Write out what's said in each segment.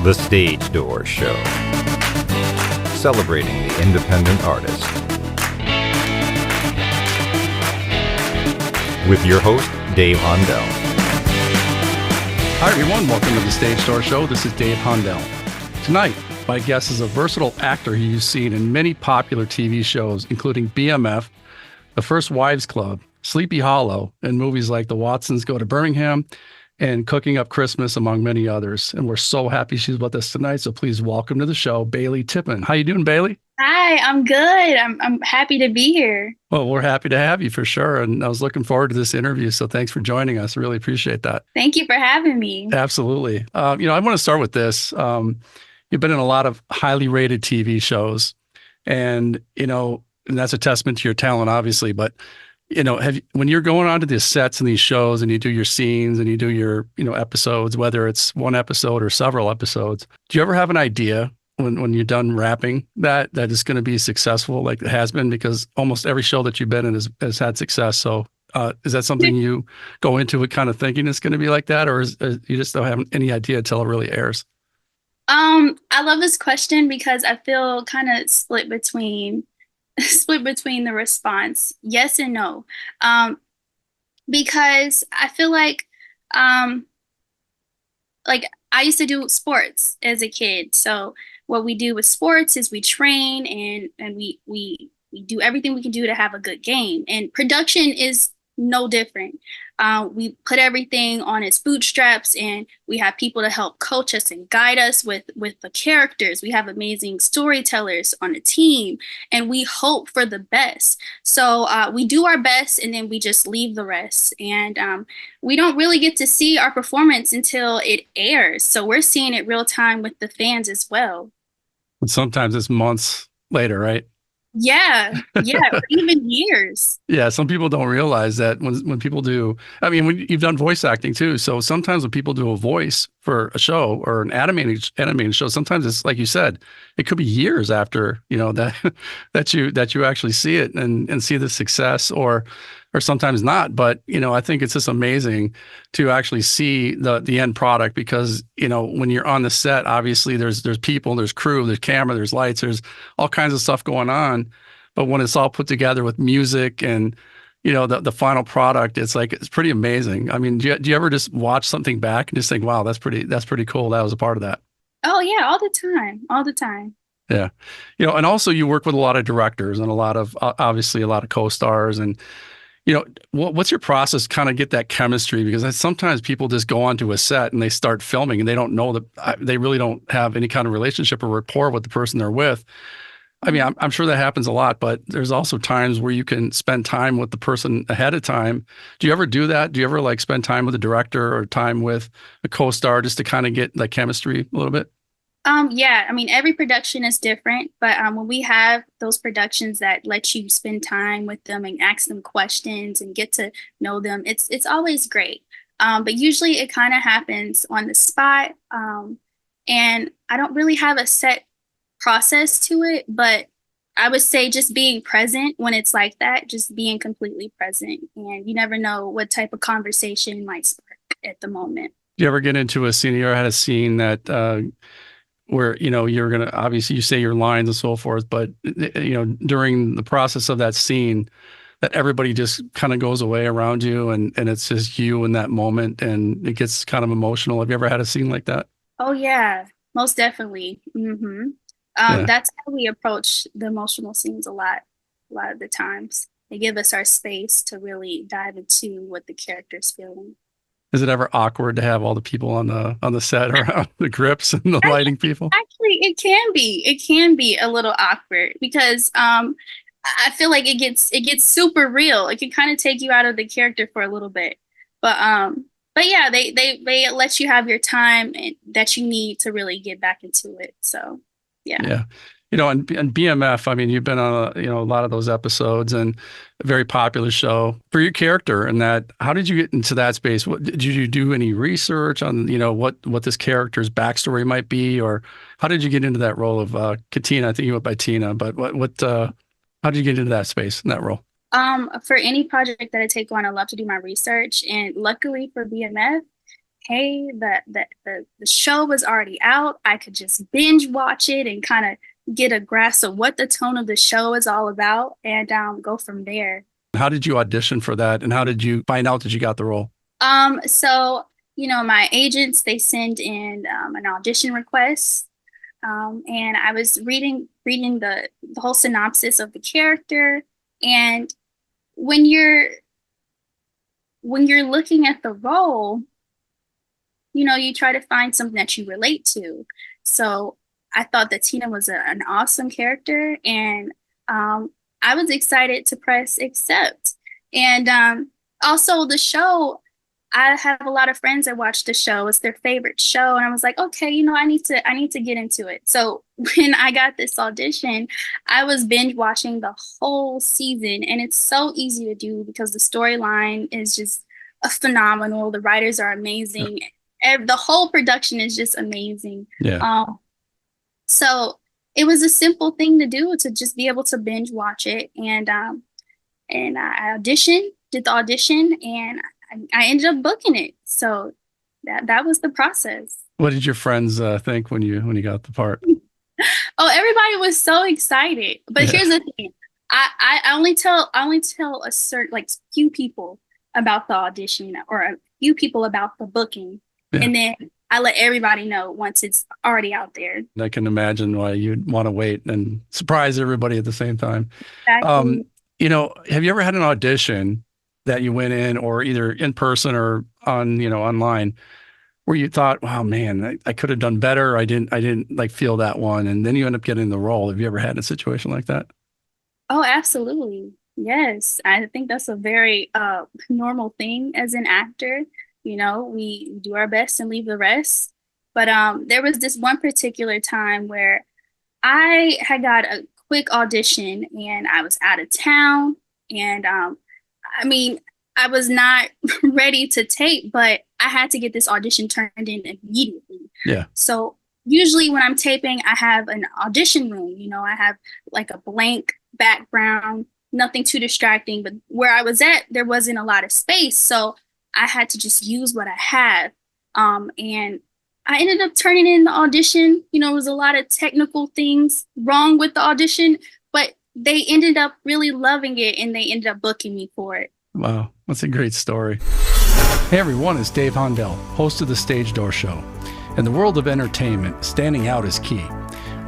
The Stage Door Show, celebrating the independent artist. With your host, Dave Hondel. Hi everyone, welcome to The Stage Door Show. This is Dave Hondel. Tonight, my guest is a versatile actor who you've seen in many popular TV shows, including BMF, The First Wives Club, Sleepy Hollow, and movies like The Watsons Go to Birmingham, and Cooking Up Christmas, among many others. And we're so happy she's with us tonight. So please welcome to the show, Bailey Tippen. How you doing, Bailey? Hi, I'm good. I'm happy to be here. Well, we're happy to have you for sure. And I was looking forward to this interview. So thanks for joining us. Really appreciate that. Thank you for having me. Absolutely. I want to start with this. You've been in a lot of highly rated TV shows, and that's a testament to your talent, obviously. But when you're going onto these sets and these shows and you do your scenes and you do your, episodes, whether it's one episode or several episodes, do you ever have an idea when you're done wrapping that it's going to be successful like it has been? Because almost every show that you've been in has had success. So is that something you go into it kind of thinking it's going to be like that? Or is you just don't have any idea until it really airs? I love this question because I feel kind of split between the response, yes and no. Because I feel like I used to do sports as a kid. So what we do with sports is we train and we do everything we can do to have a good game. And production is no different. We put everything on its bootstraps, and we have people to help coach us and guide us with the characters. We have amazing storytellers on the team, and we hope for the best. So we do our best, and then we just leave the rest. And we don't really get to see our performance until it airs. So we're seeing it real time with the fans as well. And sometimes it's months later, right? Yeah, or even years. Yeah, some people don't realize that when people do, when you've done voice acting too. So sometimes when people do a voice for a show or an animated show, sometimes it's like you said, it could be years after, that you actually see it and see the success or sometimes not. But, I think it's just amazing to actually see the end product because, when you're on the set, obviously there's people, there's crew, there's camera, there's lights, there's all kinds of stuff going on. But when it's all put together with music and, the final product, it's pretty amazing. Do you ever just watch something back and just think, wow, that's pretty cool. That was a part of that. Oh yeah, all the time. Yeah. And also you work with a lot of directors and obviously a lot of co-stars and, what's your process to kind of get that chemistry? Because sometimes people just go onto a set and they start filming and they don't know that they really don't have any kind of relationship or rapport with the person they're with. I'm sure that happens a lot, but there's also times where you can spend time with the person ahead of time. Do you ever do that? Do you ever spend time with a director or time with a co-star just to kind of get that chemistry a little bit? Yeah, every production is different, but when we have those productions that let you spend time with them and ask them questions and get to know them, it's always great. But usually it kind of happens on the spot. And I don't really have a set process to it, but I would say just being present when it's like that, just being completely present. And you never know what type of conversation might spark at the moment. Do you ever get into a scene or had a scene that where you're gonna obviously you say your lines and so forth, but during the process of that scene, that everybody just kind of goes away around you and it's just you in that moment and it gets kind of emotional. Have you ever had a scene like that? Oh yeah, most definitely. Mm-hmm. That's how we approach the emotional scenes a lot of the times. They give us our space to really dive into what the character's feeling. Is it ever awkward to have all the people on the set around the grips and the lighting people? Actually, it can be. It can be a little awkward because I feel like it gets super real. It can kind of take you out of the character for a little bit. But yeah, they let you have your time that you need to really get back into it. So yeah. Yeah. And BMF, you've been on a lot of those episodes and a very popular show for your character. And that, how did you get into that space? Did you do any research on, what this character's backstory might be, or how did you get into that role of Katina? I think you went by Tina, but how did you get into that space in that role? For any project that I take on, I love to do my research, and luckily for BMF, hey, the show was already out. I could just binge watch it and kind of get a grasp of what the tone of the show is all about, and go from there. How did you audition for that, and how did you find out that you got the role? So my agents, they send in an audition request, and I was reading the whole synopsis of the character, and when you're looking at the role, you try to find something that you relate to. So I thought that Tina was an awesome character, and I was excited to press accept. And also the show, I have a lot of friends that watch the show. It's their favorite show. And I was like, okay, I need to get into it. So when I got this audition, I was binge watching the whole season. And it's so easy to do because the storyline is just phenomenal. The writers are amazing. The whole production is just amazing. Yeah. So it was a simple thing to do, to just be able to binge watch it. And I did the audition, and I ended up booking it. So that was the process. What did your friends think when you got the part? Oh, everybody was so excited. But here's the thing. I only tell a certain few people about the audition, or a few people about the booking. Yeah. And then I let everybody know once it's already out there. I can imagine why you'd want to wait and surprise everybody at the same time. Exactly. Have you ever had an audition that you went in, or either in person or on, online, where you thought, wow, man, I could have done better. I didn't feel that one. And then you end up getting the role. Have you ever had a situation like that? Oh, absolutely. Yes. I think that's a very normal thing as an actor. We do our best and leave the rest. But there was this one particular time where I had got a quick audition, and I was out of town, and I was not ready to tape, but I had to get this audition turned in immediately. Yeah. So usually when I'm taping, I have an audition room. I have like a blank background, nothing too distracting. But where I was at, there wasn't a lot of space. So I had to just use what I had. And I ended up turning in the audition. It was a lot of technical things wrong with the audition, but they ended up really loving it, and they ended up booking me for it. Wow, that's a great story. Hey everyone, it's Dave Hondel, host of The Stage Door Show. In the world of entertainment, standing out is key.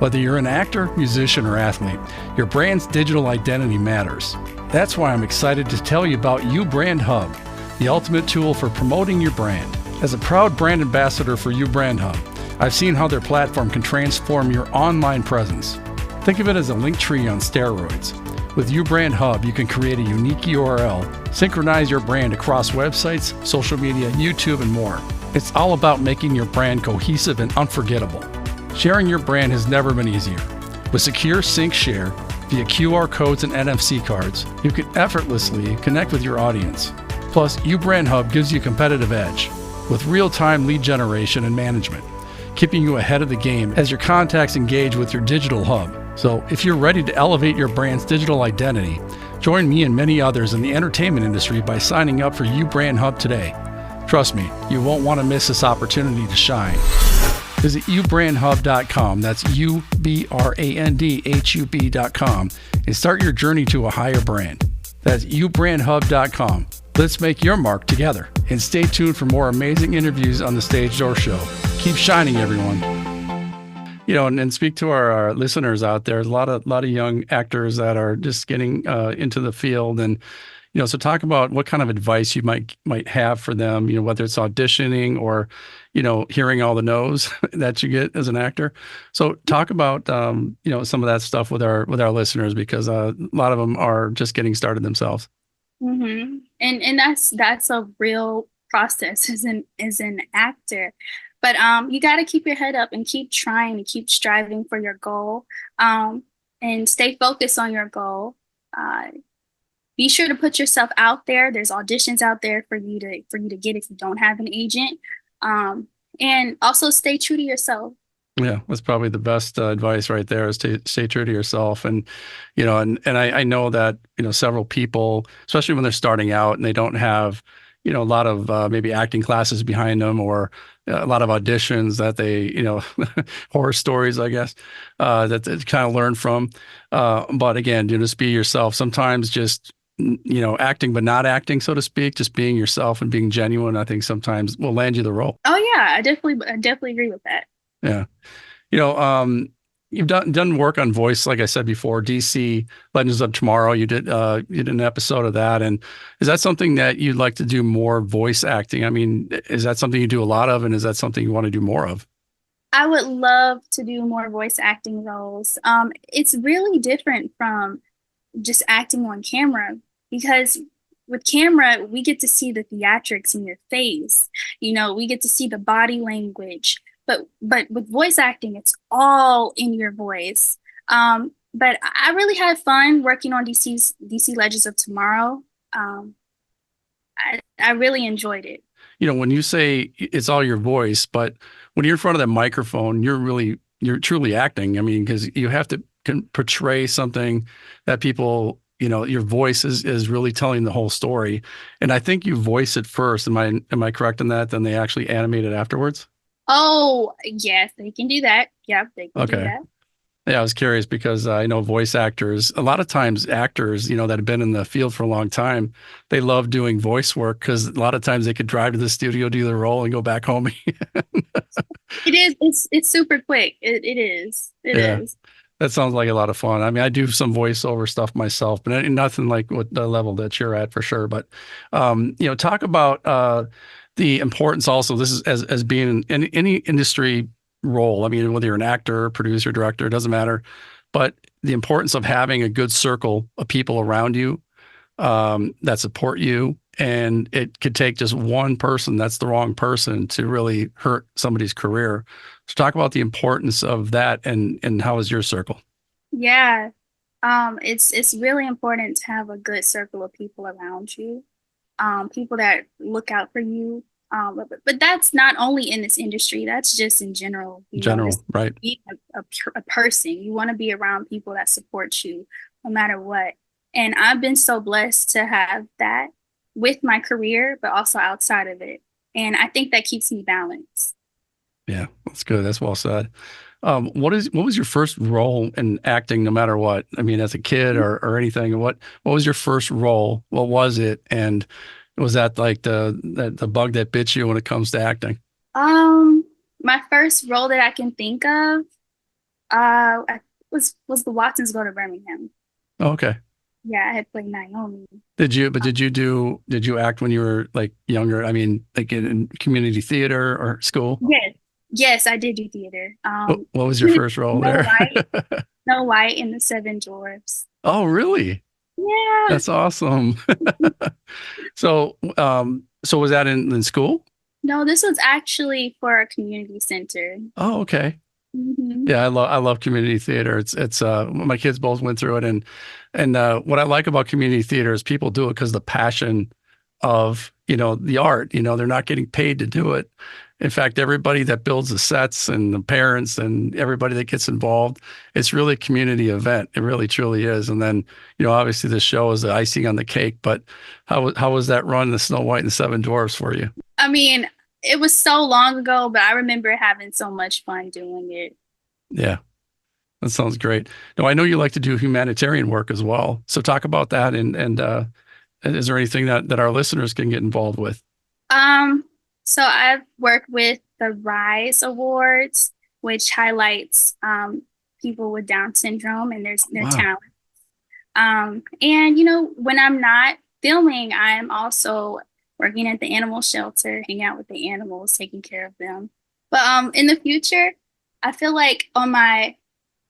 Whether you're an actor, musician, or athlete, your brand's digital identity matters. That's why I'm excited to tell you about uBrand Hub, the ultimate tool for promoting your brand. As a proud brand ambassador for uBrand Hub, I've seen how their platform can transform your online presence. Think of it as a link tree on steroids. With uBrand Hub, you can create a unique URL, synchronize your brand across websites, social media, YouTube, and more. It's all about making your brand cohesive and unforgettable. Sharing your brand has never been easier. With secure sync share via QR codes and NFC cards, you can effortlessly connect with your audience. Plus, uBrand Hub gives you a competitive edge with real-time lead generation and management, keeping you ahead of the game as your contacts engage with your digital hub. So if you're ready to elevate your brand's digital identity, join me and many others in the entertainment industry by signing up for uBrand Hub today. Trust me, you won't want to miss this opportunity to shine. Visit ubrandhub.com, that's ubrandhub.com, and start your journey to a higher brand. That's ubrandhub.com. Let's make your mark together. And stay tuned for more amazing interviews on The Stage Door Show. Keep shining, everyone. And speak to our listeners out there. There's a lot of young actors that are just getting into the field, and so talk about what kind of advice you might have for them. Whether it's auditioning or hearing all the no's that you get as an actor. So talk about some of that stuff with our listeners, because a lot of them are just getting started themselves. Mm-hmm. And that's a real process as an actor. But you got to keep your head up and keep trying and keep striving for your goal, and stay focused on your goal. Be sure to put yourself out there. There's auditions out there for you to get if you don't have an agent, and also stay true to yourself. Yeah, that's probably the best advice right there, is to stay true to yourself. And and I know that several people, especially when they're starting out and they don't have a lot of maybe acting classes behind them, or a lot of auditions that they, horror stories, I guess, that they kind of learn from. But again, just be yourself. Sometimes just, acting, but not acting, so to speak, just being yourself and being genuine, I think sometimes will land you the role. Oh yeah, I definitely agree with that. Yeah. You know, you've done work on voice, like I said before, DC Legends of Tomorrow. You did an episode of that, and is that something that you'd like to do more voice acting? I mean, is that something you do a lot of, and is that something you want to do more of? I would love to do more voice acting roles. It's really different from just acting on camera because with camera, we get to see the theatrics in your face. We get to see the body language. But with voice acting, it's all in your voice. But I really had fun working on DC Legends of Tomorrow. I really enjoyed it. When you say it's all your voice, but when you're in front of that microphone, you're truly acting. I mean, because you have to portray something that people, your voice is really telling the whole story. And I think you voice it first. Am I correct in that? Then they actually animate it afterwards? Oh, yes, they can do that. Yeah, they can do Okay. that. Yeah, I was curious because I know voice actors, a lot of times actors, that have been in the field for a long time, they love doing voice work because a lot of times they could drive to the studio, do their role, and go back home. It is. It's super quick. It is. It Yeah, is. that sounds like a lot of fun. I mean, I do some voiceover stuff myself, but nothing like what the level that you're at for sure. But talk about the importance also. This is as being in any industry role. I mean, whether you're an actor, producer, director, it doesn't matter. But the importance of having a good circle of people around you that support you. And it could take just one person that's the wrong person to really hurt somebody's career. So talk about the importance of that and how is your circle? Yeah. It's really important to have a good circle of people around you. People that look out for you. But that's not only in this industry, that's just in general, just General, right? being a person. You want to be around people that support you no matter what. And I've been so blessed to have that with my career, but also outside of it. And I think that keeps me balanced. Yeah, that's good. That's well said. What was your first role in acting, no matter what? I mean, as a kid or anything, what was your first role? What was it? And was that like the bug that bit you when it comes to acting? My first role that I can think of, was the Watsons Go to Birmingham. Oh, okay. Yeah, I had played Naomi. Did you act when you were like younger? I mean, like in community theater or school? Yes, yes, I did do theater. What was your first role Snow there? White, Snow White and the Seven Dwarfs. Oh, really? Yeah. That's awesome. So was that in school? No, this was actually for a community center. Oh, okay. Hmm. Yeah, I love community theater. It's my kids both went through it, and what I like about community theater is people do it because the passion of the art. They're not getting paid to do it. In fact, everybody that builds the sets and the parents and everybody that gets involved, it's really a community event. It really truly is. And then obviously the show is the icing on the cake. But how was that run, the Snow White and the Seven Dwarfs for you? I mean, it was so long ago, but I remember having so much fun doing it. Yeah. That sounds great. No, I know you like to do humanitarian work as well. So talk about that and is there anything that our listeners can get involved with? So I've worked with the Rise Awards, which highlights people with Down syndrome and their Wow. talent. And when I'm not filming, I'm also working at the animal shelter, hanging out with the animals, taking care of them. But in the future, I feel like on my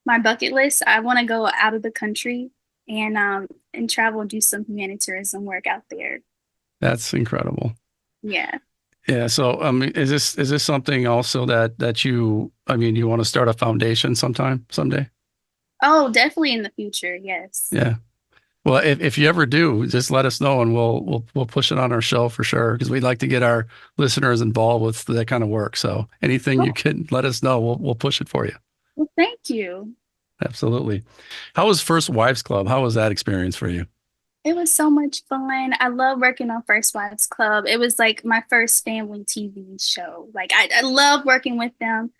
bucket list, I want to go out of the country and travel and do some humanitarian work out there. That's incredible. Yeah. Yeah. So, is this something also that you want to start a foundation someday? Oh, definitely in the future. Yes. Yeah. Well, if you ever do, just let us know and we'll push it on our show for sure because we'd like to get our listeners involved with that kind of work. So anything you can let us know, we'll push it for you. Well, thank you. Absolutely. How was First Wives Club? How was that experience for you? It was so much fun. I love working on First Wives Club. It was like my first family TV show. Like I love working with them.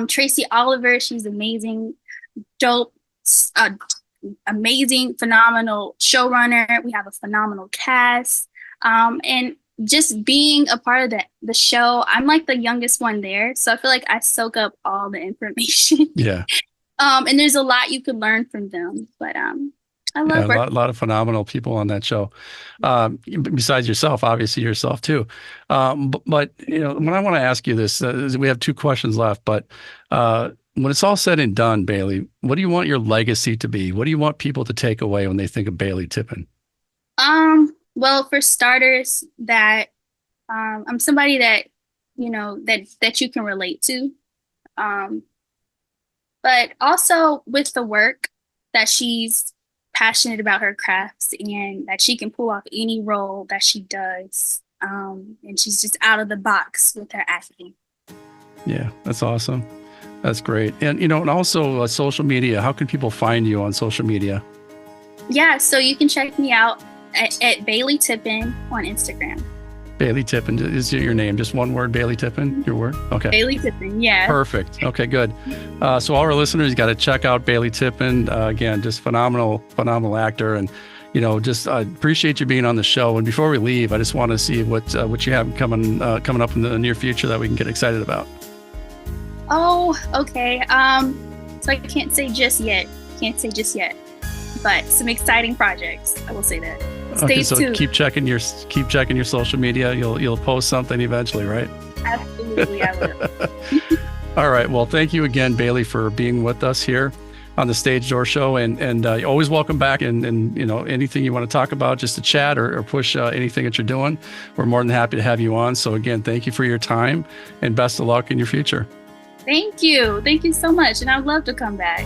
Tracy Oliver, she's amazing, dope, uh, amazing, phenomenal showrunner. We have a phenomenal cast. And just being a part of the show, I'm like the youngest one there. So I feel like I soak up all the information. Yeah. And there's a lot you could learn from them. But I love a lot of phenomenal people on that show. Besides yourself, obviously yourself too. But you know, when I want to ask you this, we have two questions left. But when it's all said and done, Bailey, what do you want your legacy to be? What do you want people to take away when they think of Bailey Tippen? Well, for starters, that I'm somebody that that you can relate to. But also with the work that she's passionate about her crafts and that she can pull off any role that she does. And she's just out of the box with her acting. Yeah, that's awesome. That's great. And, you know, and also social media, how can people find you on social media? Yeah, so you can check me out at Bailey Tippen on Instagram. Bailey Tippen is your name, just one word, Bailey Tippen, your word? Okay. Bailey Tippen, yeah. Perfect. Okay, good. So all our listeners got to check out Bailey Tippen. Again, just phenomenal actor. And, you know, just appreciate you being on the show. And before we leave, I just want to see what you have coming up in the near future that we can get excited about. Oh, okay. So I can't say just yet. But some exciting projects. I will say that. Stay tuned. Keep checking your social media. You'll post something eventually, right? Absolutely, I will. All right. Well, thank you again, Bailey, for being with us here on the Stage Door Show, and you're always welcome back. And you know, anything you want to talk about, just to chat or push anything that you're doing, we're more than happy to have you on. So again, thank you for your time, and best of luck in your future. Thank you so much, and I'd love to come back.